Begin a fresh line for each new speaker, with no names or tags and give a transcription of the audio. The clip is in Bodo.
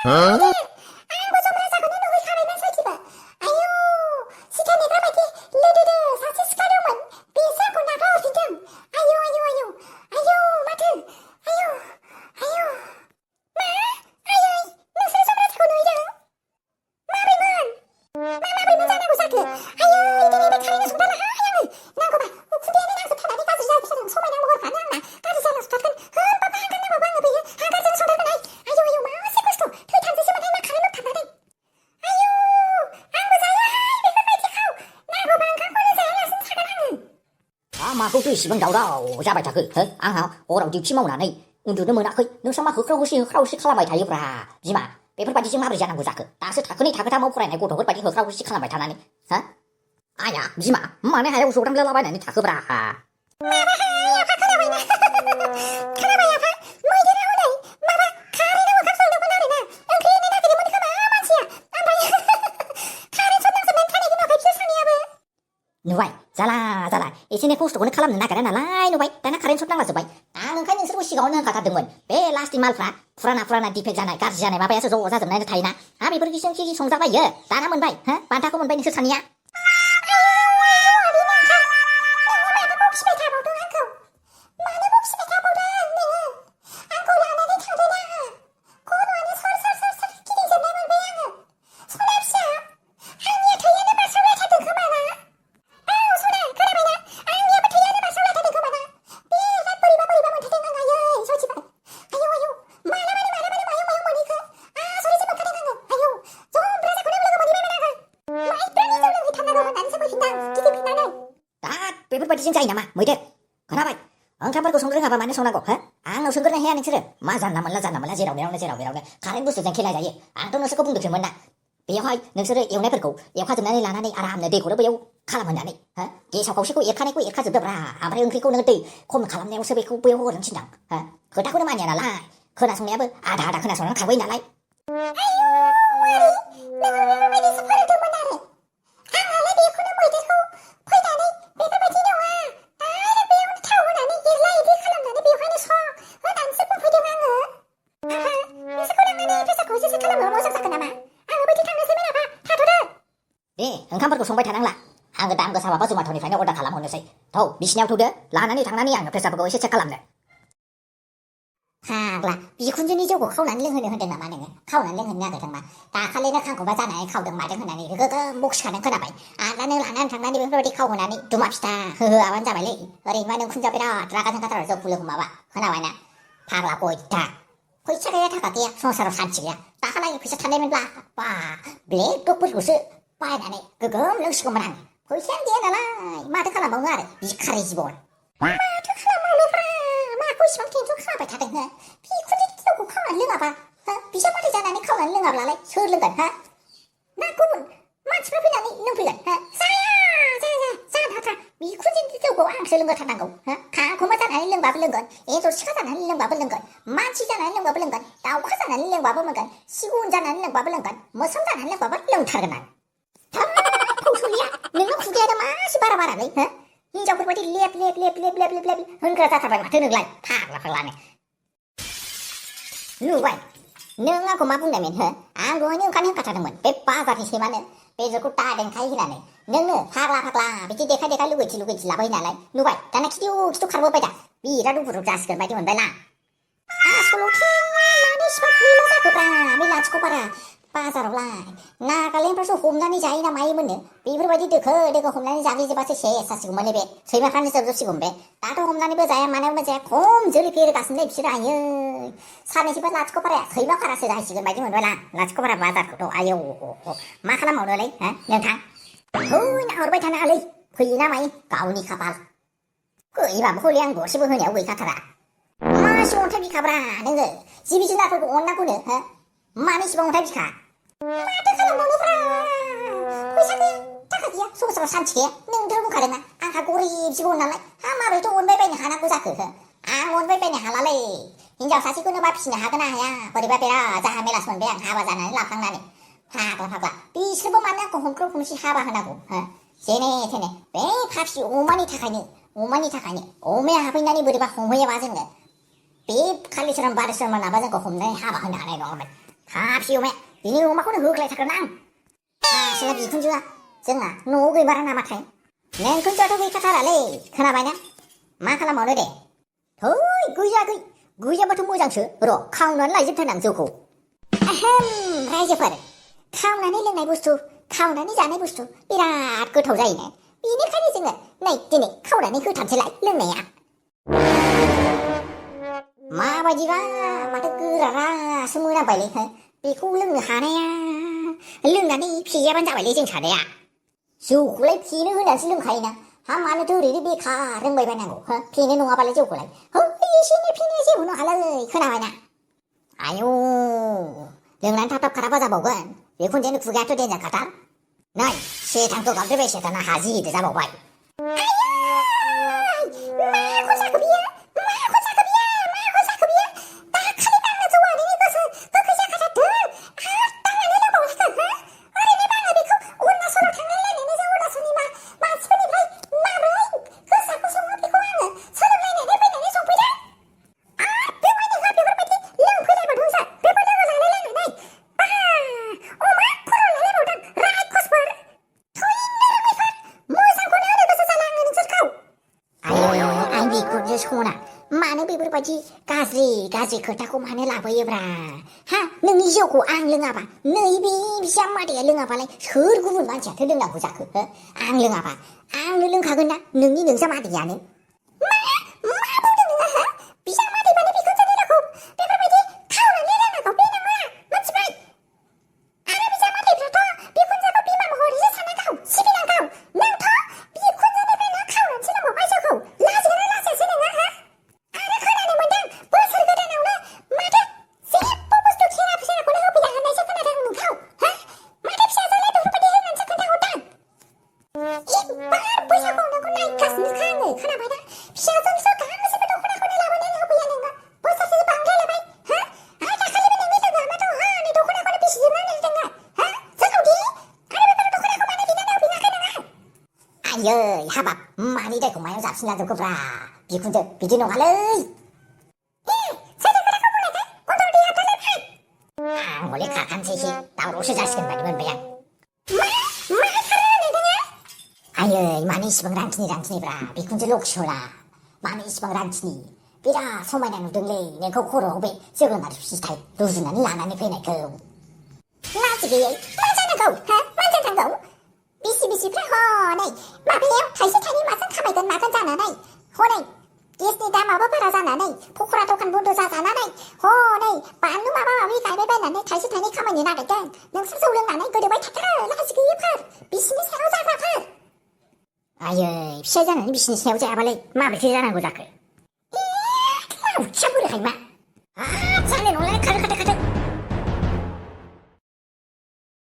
आंबो जमरा जागोननो नुहैखाबायमोन सोरखिबा। आयौ सिथा नेग्रा बायदि लोदोदो सासे सिख्ला दंमोन। बेसो आंखौ नागा हरफिनदों। आयौ आयौ आयौ आयौ माथो आयौ आयौ मा आयै नोंसोर जमराखौ नुहैदों? माबोरैमोन? माबोरैमोन जानांगौ जाखो? आयै दिनै बे खारैनो संथारलाहाय आङो। नांगौबा उखुन्दैयानो नांजोबथारनानै गाज्रि जाजोबथारदों। समायना महरफ्रानो आंना गाज्रि जालांजोबथारगोन। होमबाबो हांगार नांबाबो आङो बेयो हांगारजों संथारगोनहाय। आयौ आयौ मासे खस्थ' थैथारनोसैमोनहाय मा खारै लोंथारनानै। आयौ आंबो जायाहाय बेफोरबायदिखौ। नांगौबा ओंखामखौनो जायालासिनो थागोन आङो।
माखौथो इसिबां दावराव जाबाय थाखो हो? आंहा हराव डिउटि मावनानै उन्दुनो मोनाखै। नोंस्रा मा होख्राव होख्राव खालामबाय थायोब्रा बिमा? बेफोरबायदिजों माबोरै जानांगौ जाखो? दासो थाखोनै थाखोथामाव फरायनाय गथ'फोर बायदि होख्राव होख्रि खालामबाय थानानै हा? आया बिमा मानो हायाव जदांलालाबायनानै थाखोब्रा?
माबाहाय आफा खोनाबायना? खोनाबाय आफा? मैदेरा हनै माबा खारैनो ओंखाम संदोंमोन आरोना। ओंख्रियानो नागिरदोंमोन खोमा मानसिया। ओमफ्राय खारेन्ट सट नांजोबनानै थानायनि उनावहाय बिसोर सानैयाबो।
नुबाय जाला एसे एनै खस्थ'खौनो खालामनो नागिरा नालाय नुबाय दाना कारेन्ट सट नांलाजोब्बाय। आं ओंखायनो नोंसोरखौ सिगाङावनो होनखाथारदोंमोन बे लास्टिं मालफ्रा फुराना डिफेक्ट जानाय गाज्रि जानाय माबायासो ज' जाजोबनानै थायोना। हा बेफोरखौसो संजाबायो दाना मोनबाय हा बान्थाखौ मोनबाय नोंसोर सानैया। बेफोरबायदिजों जायो नामा मैदेर? खोनाबाय ओंखामफोरखौ संनो रोङाबा मानो संनांगौ हो? आंनाव सोंग्रोनो हाया नोंसोरो मा जानला मोनला जेराव मेरावनो कारेन्ट बुस्थुजों खेला जायो। आंथ' नोंसोरखौ बुंदोंमोन ना बेयावहाय नोंसोरो एवनायफोरखौ एवखाजोबनानै लानानै आरामनो दैखौनो बैयाव खालाम होननानै हो? गेसाव खावसेखौ एरखाजोबदोब्रा ओमफ्राय ओंख्रिखौ नोङो दै खम खालामनायावसो बेखौ बैयाव हरनो थिनदां हो? खोथाखौनो मानिया नालाय खोनासंनायाबो आधा खोनासंनानै थाबाय नालाय। दे ओंखामफोरखौ संबाय थानांला आङो दाम गोसाबाबो जमाट'निफ्रायनो अर्डार खालामहरनोसै। थौ बिसिनाव थौदो लानानै थांनानै आंनो प्रेसारफोरखौ एसे चेक खालामनो।
फाग्ला बिखुनजोनि जौखौ खावनानै लोंहोनो होनदों नामा नोङो? खावनानै लोंहोनो नागिरदों मा? दाखालिनो खांख'मा जानानै खावदों मादों होननानै गोगोम बखिखादों खोनाबाय? आरो दा नों लानानै थांनानै बेफोरबायदि खावहोनानै दुमा फिथा होहोआबानो जाबायलै। ओरैनोबा नों खुन्जा बिराद रागा जोंखाथारो जौ लोंहो माबा खोनाबायना? फाग्ला गयथा फैसा गैया थाखा गैया संसाराव सान्थि गैया। दाखालि फैसा थानायमोनब्ला बा ब्लेक दगफोरखौसो बायनानै गोगोम लोंसिगौमोन आं। फैसायानो गैया नालाय माथो खालामबावनो आरो भिखारि जिबन। माथो खालामबावनोब्रा माखौ इसिबां टेनसन खालामबाय थादों हो? बिखुनजोनि जौखौ खावनानै लोङाबा हो? बिजामादै जानानै खावनानै लोङाब्लालाय सोर लोंगोन हा? ना गुबुन मानसिफ्रा फैनानै लोंफैगोन हा? जानो हाथारा बिखुनजोनि जौखौ आंसो लोंहोथारनांगौ हो? खांख'मा जानानै लोंबाबो लोंगोन, एन्जर सिखा जानानै लोंबाबो लोंगोन, मानसि जानानै लोंबाबो लोंगोन, दाउखा जानानै लोंबाबो लोंगोन, सिगुन जानानै लोंबाबो लोंगोन, मोसौ जानानै लोंबाबो लोंथारगोन आं। फौसुलिया नोंना खुगायानो मासे बारालै हो? हिनजावफोरबायदि लेब होनग्रा जाथारबाय माथो नोंलाय फाग्लानो। नुबाय नों आंखौ मा बुंनायमोन हो? आं दहायनो ओंखारनो होनखाथारदोंमोन बे बाजारनि सैमानो बेदरखौ दादेंखाय होननानै। नोंनो फाग्ला बिदि देखाय लुगैथि लाबोयो नालाय। नुबाय दाना खिथु खारबोबाय दा बिराद उफुद्रुग जासिगोन बायदि मोनबायना। आसलथे मानो इसिबां खैमा जाखोब्रा बे लाथिख' बारा बाजारावलाय नागालेण्डफ्रावसो हमनानै जायो ना मायोमोननो। बेफोरबायदि दोखो हमनानै जाग्लिजोबासो सेस जासिगौमोन बे सैमाफ्रानो जोबसिगौमोन बे। दाथ' हमनानैबो जाया मानायावबो जाया खम जोलै फेहेरगासिनो बिसोरो आयै। साननैसोबा लाथिख' फाराया खैमा फारासो जाहैसिगोन बायदि मोनबायलां लाथिख' फारा बाजारखौथ'। आयौ मा खालामबावनोलै हो नोंथां? नाहरबाय थानो हालै फैयो ना मायो गावनि खाफाल। गैबाबो हले आं गरसेबो होनायाव गैखाथारा। मासे अन्थाइ बिखाब्रा नोङो जिबि जुनारफोरखौ अननांगौनो हो? मानो इसिबां अन्थाइ बिखा? माथो खालामबावनोब्रा फैसा गैया थाखा गैया संसाराव सान्थि गैया। नोंथ' बुंखादोंना आंहा गरिब जिबन नालाय। हा माबोरैथ' अनबाय बायनो हानांगौ जाखो हो? आं अनबाय बायनो हालालै। हिनजाव सासेखौनो मा फिसिनो हागोन ना हाया? बोरैबा बिराद जाहा मेलासो मोनबाय आं हाबा जानानै लाखांनानै। फाग्ला बिसोरबो मानो आंखौ हमख्रब हमसि हाबा होनांगौ हो? जेने थेने बे फाफि अमानि थाखायनो अमाया हाबफैनानै बोरैबा हमहैयाबा जोङो बे कालिचरन बालिचरन मोनाबा जोंखौ हमनानै हाबा होनो हानाय नङामोन। 다 비오매 니네 엄마खौनो होख्लायथारगोन आं आसोला बिखुनजोआ जोंहा न'आव गैमारा नामाथाय नेंखुनजोआथ' गैखाथारालै खोनाबायना मा खालामबावनो दे थै गैयाबाथ' मोजांसो र' खावनानै लायजोबथारनां जौखौ आहेम रायजोफोर खावनानै लोंनाय बुस्थु खावनानै जानाय बुस्थु बिराद गोथाव जायोनो बेनिखायनो जोङो नै दिनै खावनानै होथारसैलाय लोंनाया माबायदिबा माथो गोरारासो मोनामबायलै हो बेखौ लोंनो हानाया लोंनानै फेयाबानो जाबायलै जों सानैया जौखौलाय फेनो होनानैसो लोंखायोना हा मानोथो ओरैनो बेखार लोंबाय बायनांगौ हो फेनो नङाबालाय जौखौलाय है एसे एनै फेनाया जेबो नङालै खोनाबायना आयौ लोंनानै थाब थाब खाराबा जाबावगोन बिखुनजोनि खुगायाथ' देन्जार खाथार नै सेथानखौ गाबद्रायबाय सेथाना हाजि गिदिर जाबावबाय सना मानो बेफोरबायदि गाज्रि खोथाखौ मानो लाबोयोब्रा हा नोंनि जौखौ आं लोङाबा नैबे बिजामादैया लोङाबालाय सोर गुबुन मानसियाथो लोंनांगौ जाखो हो आं लोङाबा आंनो लोंखागोन ना नोंनि नोंजामादैयानो मा बुंदों नोङो हो बिजामादै माने बिखुनजोनि रावखौ बेफोरबायदि खावनानै लोंनांगौ बे नङा मिथिबाय आरो बिजामादैफ्राथ' बिखुनजोखौ बिमा महरैसो साननांगौ सिबिनांगौ नोंथ' बिखुनजोनिफ्रायनो खावनानैसो लोंबावबाय जौखौ लाजिगोना लाजियासै नोङो हो आरो खोनानो मोनदों बोसोर गोदानावनो माथो जेबो बुस्थु खेरा फेराखौनो होफैया होननायसो खोनादों नोंखौ हो माथो फिसाजोलाय बेफोरबायदि होननानैसो खोन्थाहरदों एबार बैसागुआव नोंखौ नायगासिनोखा आङो खोनाबायना फिसाजोनिसो गांसेबो दख'नाखौनो लाबोनानै होफैया नोङो बोसोरसे बांद्रायलायबाय हो आरो दाखालिबो नोंनि लोगोआ माथो हनै दख'नाखौनो बिसिजोबनानै होदोंनो हो जोंनावदि आरो बेफोर दख'नाखौ मानो बिनानै होफैयाखै नोङो आयै हाबाब मानि दायखौ मायाव जाबसिनला जोबखोब्रा बिखुनजो बिदि नङालै आं हले खारखानोसैसो दावरावसो जासिगोन बायदि मोनबाय आं आयै मानो इसिबां रानथिनिब्रा बिखुनजो लक्ष्मणा मानो इसिबां रानथिनि बिराद समायना नुदोंलै नोंखौ खर'आव बे जोगोनार फिथाइ रुजुनानै लानानै फैनायखौ लाजि गैयै मा जानांगौ हो मा जानांगौ बिसिफ्रा हनै माबायाव थाइसे थाइनै माजों खामायगोन मागोन जानानै हनै गेसनि दामाबो बारा जानानै पक'रा दखान बन्द जाजानानै हनै बानलु माबा माबि गायबाय बायनानै थाइसे थाइनै खामायनो नागिरदों नोंसोर जौ लोंनानै गोदोबाय थाथारो लाजि गैयैफोर बिसिनि सायाव जाग्राफोर आयै फिसाय जानानै बिसिनि सायाव जायाबालाय माबोरैथो जानांगौ जाखो लावथिया बोरैहाय मा